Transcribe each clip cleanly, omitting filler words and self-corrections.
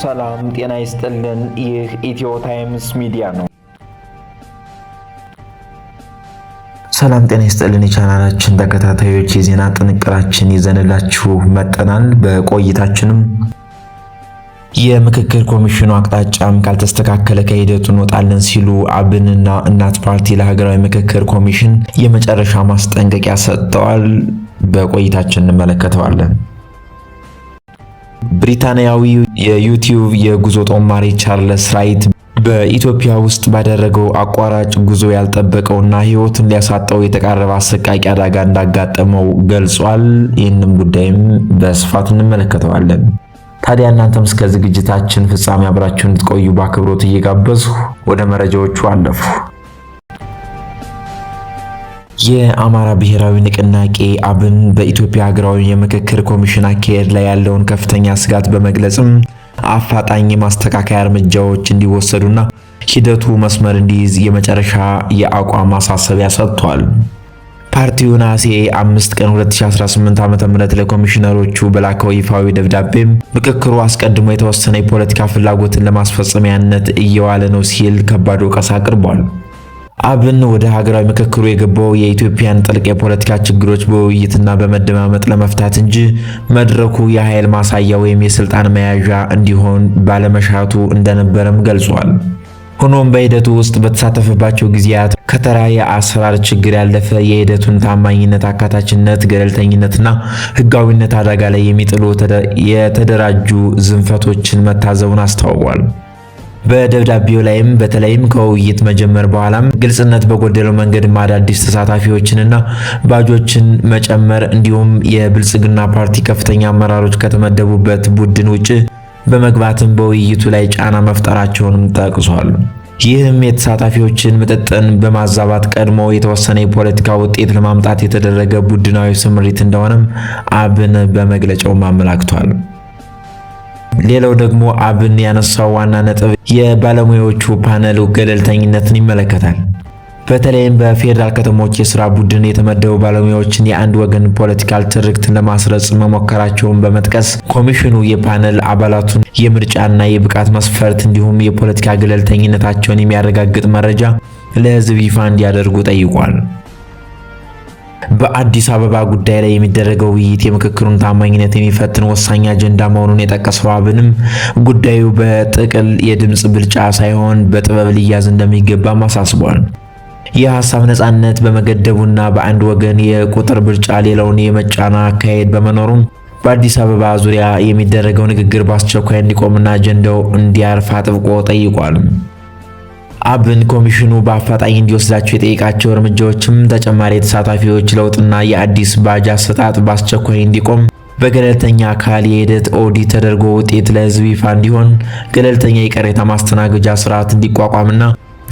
ሰላም ጤና ይስጥልን። ይህ ኢትዮ ታይምስ ሚዲያ ነው። ሰላም ጤና ይስጥልን የቻናላችን ተከታታዮች የዜና ጥንቅራችን ይዘንላችሁ መጥተናል። በቆይታችንም የምክክር ኮሚሽኑ አቅጣጫም ካልተስተካከለ ከሂደቱ እንወጣለን ሲሉ አብንና እናት ፓርቲ ለሀገራዊ ምክክር ኮሚሽን የመጨረሻ ማስጠንቀቂያ ሰጥተዋል። በቆይታችን እንመለከተዋለን። ብሪታንያዊው የዩቲዩብ የጉዞ ጦማሪ ቻርልስ ራይት በኢትዮጵያ ውስጥ ባደረገው አቋራጭ ጉዞ ያልጠበቀውና ሕይወቱን ሊያሳጣው የተቃረበ አሰቃቂ አደጋ እንዳጋጠመው ገልጿል። ይህንም ጉዳይም በስፋት እንመለከተዋለን። ታዲያ እናንተም እስከ ዝግጅታችን ፍጻሜ አብራችሁ እንድትቆዩ በአክብሮት እየጋበዝሁ ወደ መረጃዎቹ አለፉ። የአማራ ብሔራዊ ንቅናቄ አብን በኢትዮጵያ ሀገራዊ የምክክር ኮሚሽን አካሄድ ላይ ያለውን ከፍተኛ ስጋት በመግለጽም አፋጣኝ ማስተካከያ እርምጃዎች እንዲወሰዱና ሂደቱ መስመር እንዲይዝ የመጨረሻ የአቋም ማሳሰቢያ ሰጥቷል። ፓርቲው ነሐሴ 5 ቀን 2018 ዓ.ም ለኮሚሽነሮቹ በላከው ይፋዊ ደብዳቤም ምክክሩ አስቀድሞ የተወሰነ የፖለቲካ ፍላጎትን ለማስፈጸሚያነት እየዋለ ነው ሲል ከባድ ወቀሳ አቅርቧል። አብን ወደ ሀገራዊ ምክክሩ የገባው የኢትዮጵያን ጥልቅ የፖለቲካ ችግሮች በውይይትና በመደማመጥ ለመፍታት እንጂ መድረኩ የኃይል ማሳያ ወይም የስልጣን መያዣ እንዲሆን ባለመሻቱ እንደነበረም ገልጿል። ሆኖም በሂደቱ ውስጥ በተሳተፈባቸው ጊዜያት ከተራ የአሰራር ችግር ያለፈ የሂደቱን ታማኝነት፣ አካታችነት፣ ገለልተኝነትና ሕጋዊነት አደጋ ላይ የሚጥሉ የተደራጁ ዝንፈቶችን መታዘቡን አስታውቋል። በደብዳቤው ላይም በተለይም ከውይይት መጀመር በኋላም ግልጽነት በጎደለው መንገድ አዳዲስ ተሳታፊዎችንና ባጆችን መጨመር እንዲሁም የብልጽግና ፓርቲ ከፍተኛ አመራሮች ከተመደቡበት ቡድን ውጭ በመግባትም በውይይቱ ላይ ጫና መፍጠራቸውንም ጠቅሷል። ይህም የተሳታፊዎችን ምጥጥን በማዛባት ቀድሞ የተወሰነ የፖለቲካ ውጤት ለማምጣት የተደረገ ቡድናዊ ስምሪት እንደሆነም አብን በመግለጫው አመላክቷል። ሌላው ደግሞ አብን ያነሳው ዋና ነጥብ የባለሙያዎቹ ፓነል ገለልተኝነትን ይመለከታል። በተለይም በፌዴራል ከተሞች የሥራ ቡድን የተመደቡ ባለሙያዎችን የአንድ ወገን ፖለቲካል ትርክትን ለማስረጽ መሞከራቸውን በመጥቀስ ኮሚሽኑ የፓነል አባላቱን የምርጫና የብቃት መስፈርት እንዲሁም የፖለቲካ ገለልተኝነታቸውን የሚያረጋግጥ መረጃ ለሕዝብ ይፋ እንዲያደርጉ ጠይቋል። በአዲስ አበባ ጉዳይ ላይ የሚደረገው ውይይት የምክክሩን ታማኝነት የሚፈትን ወሳኝ አጀንዳ መሆኑን የጠቀሰው አብንም ጉዳዩ በጥቅል የድምፅ ብልጫ ሳይሆን በጥበብ ሊያዝ እንደሚገባ አሳስቧል። የሐሳብ ነጻነት በመገደቡና በአንድ ወገን የቁጥር ብልጫ ሌላውን የመጫና አካሄድ በመኖሩም በአዲስ አበባ ዙሪያ የሚደረገው ንግግር በአስቸኳይ እንዲቆምና አጀንዳው እንዲያርፍ አጥብቆ ጠይቋል። አብን ኮሚሽኑ በአፋጣኝ እንዲወስዳቸው የጠየቃቸው እርምጃዎችም ተጨማሪ የተሳታፊዎች ለውጥና የአዲስ ባጅ አሰጣጥ በአስቸኳይ እንዲቆም፣ በገለልተኛ አካል የሂደት ኦዲት ተደርጎ ውጤት ለሕዝብ ይፋ እንዲሆን፣ ገለልተኛ የቅሬታ ማስተናገጃ ስርዓት እንዲቋቋምና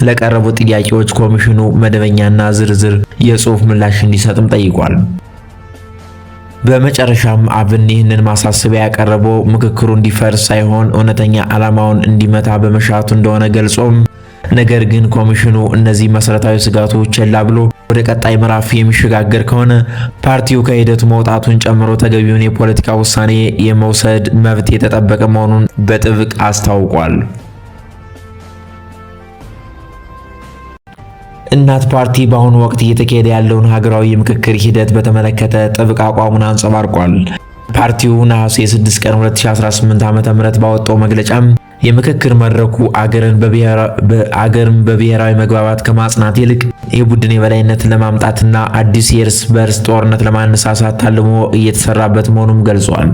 ለቀረቡ ጥያቄዎች ኮሚሽኑ መደበኛና ዝርዝር የጽሑፍ ምላሽ እንዲሰጥም ጠይቋል። በመጨረሻም አብን ይህንን ማሳሰቢያ ያቀረበው ምክክሩ እንዲፈርስ ሳይሆን እውነተኛ ዓላማውን እንዲመታ በመሻቱ እንደሆነ ገልጾም ነገር ግን ኮሚሽኑ እነዚህ መሰረታዊ ስጋቶች ችላ ብሎ ወደ ቀጣይ ምዕራፍ የሚሸጋገር ከሆነ ፓርቲው ከሂደቱ መውጣቱን ጨምሮ ተገቢውን የፖለቲካ ውሳኔ የመውሰድ መብት የተጠበቀ መሆኑን በጥብቅ አስታውቋል። እናት ፓርቲ በአሁኑ ወቅት እየተካሄደ ያለውን ሀገራዊ የምክክር ሂደት በተመለከተ ጥብቅ አቋሙን አንጸባርቋል። ፓርቲው ነሐሴ 6 ቀን 2018 ዓ.ም ባወጣው መግለጫም የምክክር መድረኩ አገርን በብሔራዊ መግባባት ከማጽናት ይልቅ የቡድን የበላይነትን ለማምጣትና አዲስ የእርስ በርስ ጦርነት ለማነሳሳት ታልሞ እየተሰራበት መሆኑን ገልጿል።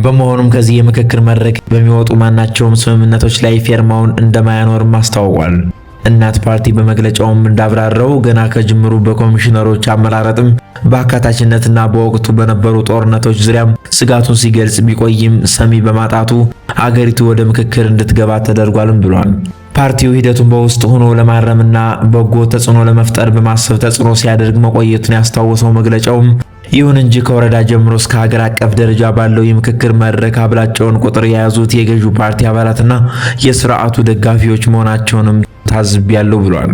በመሆኑም ከዚህ የምክክር መድረክ በሚወጡ ማናቸውም ስምምነቶች ላይ ፊርማውን እንደማያኖርም አስታውቋል። እናት ፓርቲ በመግለጫውም እንዳብራራው ገና ከጅምሩ በኮሚሽነሮች አመራረጥም በአካታችነትና በወቅቱ በነበሩ ጦርነቶች ዙሪያም ስጋቱን ሲገልጽ ቢቆይም ሰሚ በማጣቱ አገሪቱ ወደ ምክክር እንድትገባ ተደርጓልም ብሏል። ፓርቲው ሂደቱን በውስጥ ሆኖ ለማረምና በጎ ተጽዕኖ ለመፍጠር በማሰብ ተጽዕኖ ሲያደርግ መቆየቱን ያስታወሰው መግለጫውም ይሁን እንጂ ከወረዳ ጀምሮ እስከ ሀገር አቀፍ ደረጃ ባለው የምክክር መድረክ አብላጫውን ቁጥር የያዙት የገዢው ፓርቲ አባላትና የስርዓቱ ደጋፊዎች መሆናቸውንም ታዝቤያለሁ ብሏል።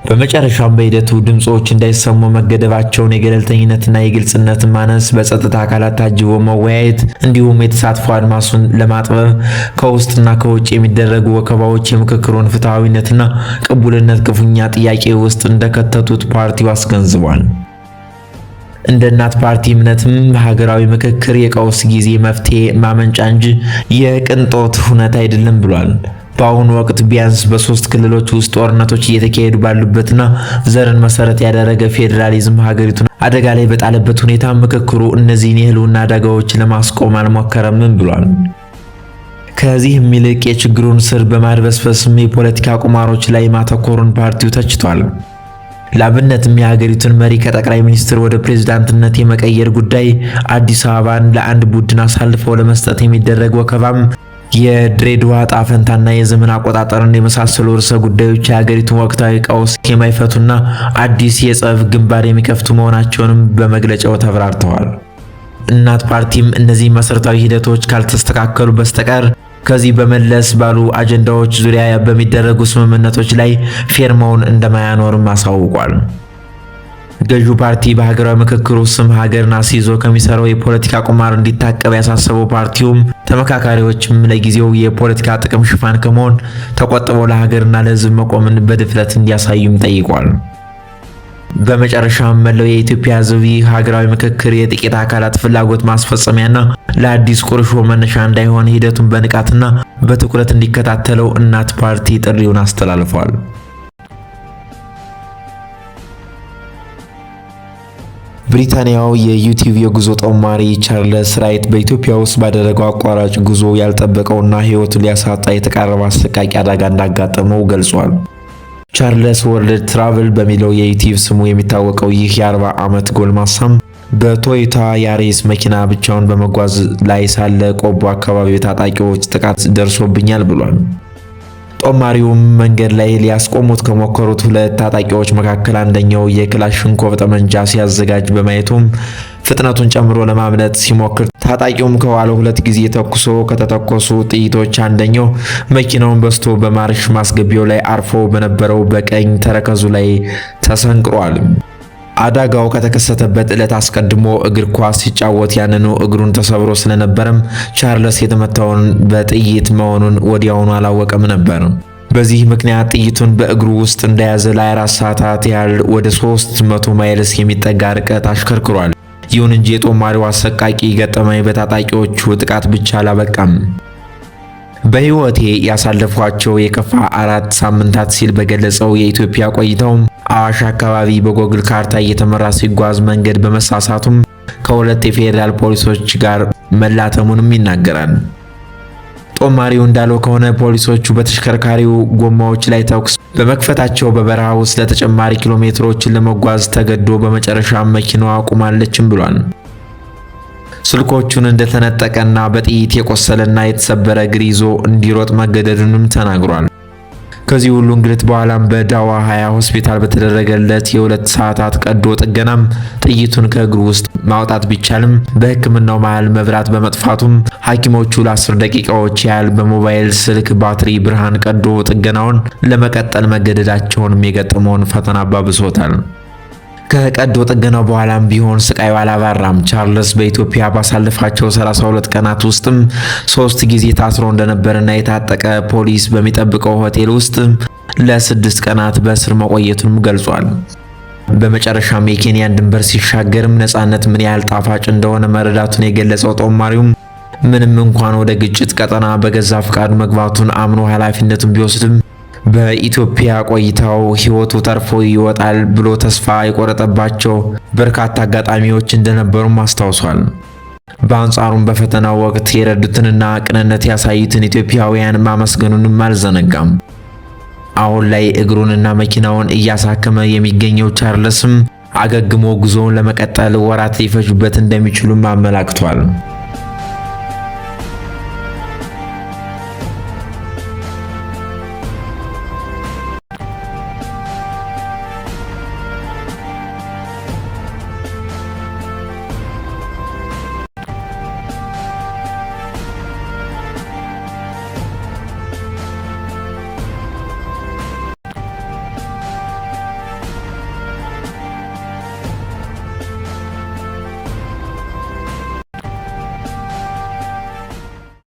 በመጨረሻም በሂደቱ ድምጾች እንዳይሰሙ መገደባቸውን፣ የገለልተኝነትና የግልጽነት ማነስ፣ በጸጥታ አካላት ታጅቦ መወያየት እንዲሁም የተሳትፎ አድማሱን ለማጥበብ ከውስጥና ከውጭ የሚደረጉ ወከባዎች የምክክሩን ፍትሐዊነትና ቅቡልነት ክፉኛ ጥያቄ ውስጥ እንደከተቱት ፓርቲው አስገንዝቧል። እንደ እናት ፓርቲ እምነትም ሀገራዊ ምክክር የቀውስ ጊዜ መፍትሄ ማመንጫ እንጂ የቅንጦት ሁነት አይደለም ብሏል። በአሁኑ ወቅት ቢያንስ በ3 ክልሎች ውስጥ ጦርነቶች እየተካሄዱ ባሉበትና ዘርን መሰረት ያደረገ ፌዴራሊዝም ሀገሪቱን አደጋ ላይ በጣለበት ሁኔታ ምክክሩ እነዚህን የህልውና አደጋዎች ለማስቆም አልሞከረም ብሏል። ከዚህም ይልቅ የችግሩን ስር በማድበስበስም የፖለቲካ ቁማሮች ላይ ማተኮሩን ፓርቲው ተችቷል። ለአብነትም የሀገሪቱን መሪ ከጠቅላይ ሚኒስትር ወደ ፕሬዝዳንትነት የመቀየር ጉዳይ፣ አዲስ አበባን ለአንድ ቡድን አሳልፈው ለመስጠት የሚደረግ ወከባም፣ የድሬዳዋ ዕጣ ፈንታና የዘመን አቆጣጠርን የመሳሰሉ ርዕሰ ጉዳዮች የሀገሪቱን ወቅታዊ ቀውስ የማይፈቱና አዲስ የጸብ ግንባር የሚከፍቱ መሆናቸውንም በመግለጫው ተብራርተዋል። እናት ፓርቲም እነዚህ መሰረታዊ ሂደቶች ካልተስተካከሉ በስተቀር ከዚህ በመለስ ባሉ አጀንዳዎች ዙሪያ በሚደረጉ ስምምነቶች ላይ ፊርማውን እንደማያኖርም አሳውቋል። ገዢው ፓርቲ በሀገራዊ ምክክሩ ስም ሀገርን አስይዞ ከሚሰራው የፖለቲካ ቁማር እንዲታቀብ ያሳሰበው ፓርቲውም ተመካካሪዎችም ለጊዜው የፖለቲካ ጥቅም ሽፋን ከመሆን ተቆጥበው ለሀገርና ለሕዝብ መቆምን በድፍረት እንዲያሳዩም ጠይቋል። በመጨረሻም መላው የኢትዮጵያ ሕዝብ ይህ ሀገራዊ ምክክር የጥቂት አካላት ፍላጎት ማስፈጸሚያና ለአዲስ ቁርሾ መነሻ እንዳይሆን ሂደቱን በንቃትና በትኩረት እንዲከታተለው እናት ፓርቲ ጥሪውን አስተላልፏል። ብሪታንያው የዩቲዩብ የጉዞ ጦማሪ ቻርለስ ራይት በኢትዮጵያ ውስጥ ባደረገው አቋራጭ ጉዞ ያልጠበቀውና ሕይወቱን ሊያሳጣ የተቃረበ አሰቃቂ አደጋ እንዳጋጠመው ገልጿል። ቻርለስ ወርልድ ትራቭል በሚለው የዩቲዩብ ስሙ የሚታወቀው ይህ የ40 ዓመት ጎልማሳም በቶዮታ ያሬስ መኪና ብቻውን በመጓዝ ላይ ሳለ ቆቦ አካባቢ ታጣቂዎች ጥቃት ደርሶብኛል ብሏል። ጦማሪውም መንገድ ላይ ሊያስቆሙት ከሞከሩት 2 ታጣቂዎች መካከል አንደኛው የክላሽንኮቭ ጠመንጃ ሲያዘጋጅ በማየቱም ፍጥነቱን ጨምሮ ለማምለጥ ሲሞክር ታጣቂውም ከኋላው 2 ጊዜ ተኩሶ ከተተኮሱ ጥይቶች አንደኛው መኪናውን በስቶ በማርሽ ማስገቢያው ላይ አርፎ በነበረው በቀኝ ተረከዙ ላይ ተሰንቅሯል። አደጋው ከተከሰተበት ዕለት አስቀድሞ እግር ኳስ ሲጫወት ያንኑ እግሩን ተሰብሮ ስለነበረም ቻርለስ የተመታውን በጥይት መሆኑን ወዲያውኑ አላወቀም ነበር። በዚህ ምክንያት ጥይቱን በእግሩ ውስጥ እንደያዘ ለ24 ሰዓታት ያህል ወደ 300 ማይልስ የሚጠጋ ርቀት አሽከርክሯል። ይሁን እንጂ የጦማሪው አሰቃቂ ገጠመኝ በታጣቂዎቹ ጥቃት ብቻ አላበቃም። በህይወቴ ያሳለፏቸው የከፋ 4 ሳምንታት ሲል በገለጸው የኢትዮጵያ ቆይታውም አዋሽ አካባቢ በጎግል ካርታ እየተመራ ሲጓዝ መንገድ በመሳሳቱም ከ2 የፌዴራል ፖሊሶች ጋር መላተሙንም ይናገራል። ጦማሪው እንዳለው ከሆነ ፖሊሶቹ በተሽከርካሪው ጎማዎች ላይ ተኩስ በመክፈታቸው በበረሃ ውስጥ ለተጨማሪ ኪሎሜትሮችን ለመጓዝ ተገዶ በመጨረሻ መኪናዋ አቁማለችም ብሏል። ስልኮቹን እንደተነጠቀና በጥይት የቆሰለና የተሰበረ እግር ይዞ እንዲሮጥ መገደዱንም ተናግሯል። ከዚህ ሁሉ እንግልት በኋላም በዳዋ 20 ሆስፒታል በተደረገለት የ2 ሰዓታት ቀዶ ጥገናም ጥይቱን ከእግሩ ውስጥ ማውጣት ቢቻልም በሕክምናው መሃል መብራት በመጥፋቱም ሐኪሞቹ ለ10 ደቂቃዎች ያህል በሞባይል ስልክ ባትሪ ብርሃን ቀዶ ጥገናውን ለመቀጠል መገደዳቸውንም የገጠመውን ፈተና አባብሶታል። ከቀዶ ጥገናው በኋላም ቢሆን ስቃዩ አላባራም። ቻርለስ በኢትዮጵያ ባሳለፋቸው 32 ቀናት ውስጥም 3 ጊዜ ታስሮ እንደነበርና የታጠቀ ፖሊስ በሚጠብቀው ሆቴል ውስጥ ለ6 ቀናት በእስር መቆየቱንም ገልጿል። በመጨረሻም የኬንያን ድንበር ሲሻገርም ነፃነት ምን ያህል ጣፋጭ እንደሆነ መረዳቱን የገለጸው ጦማሪውም ምንም እንኳን ወደ ግጭት ቀጠና በገዛ ፍቃዱ መግባቱን አምኖ ኃላፊነቱን ቢወስድም በኢትዮጵያ ቆይታው ሕይወቱ ተርፎ ይወጣል ብሎ ተስፋ የቆረጠባቸው በርካታ አጋጣሚዎች እንደነበሩም አስታውሷል። በአንጻሩም በፈተናው ወቅት የረዱትንና ቅንነት ያሳዩትን ኢትዮጵያውያን ማመስገኑንም አልዘነጋም። አሁን ላይ እግሩንና መኪናውን እያሳከመ የሚገኘው ቻርለስም አገግሞ ጉዞውን ለመቀጠል ወራት ሊፈጁበት እንደሚችሉም አመላክቷል።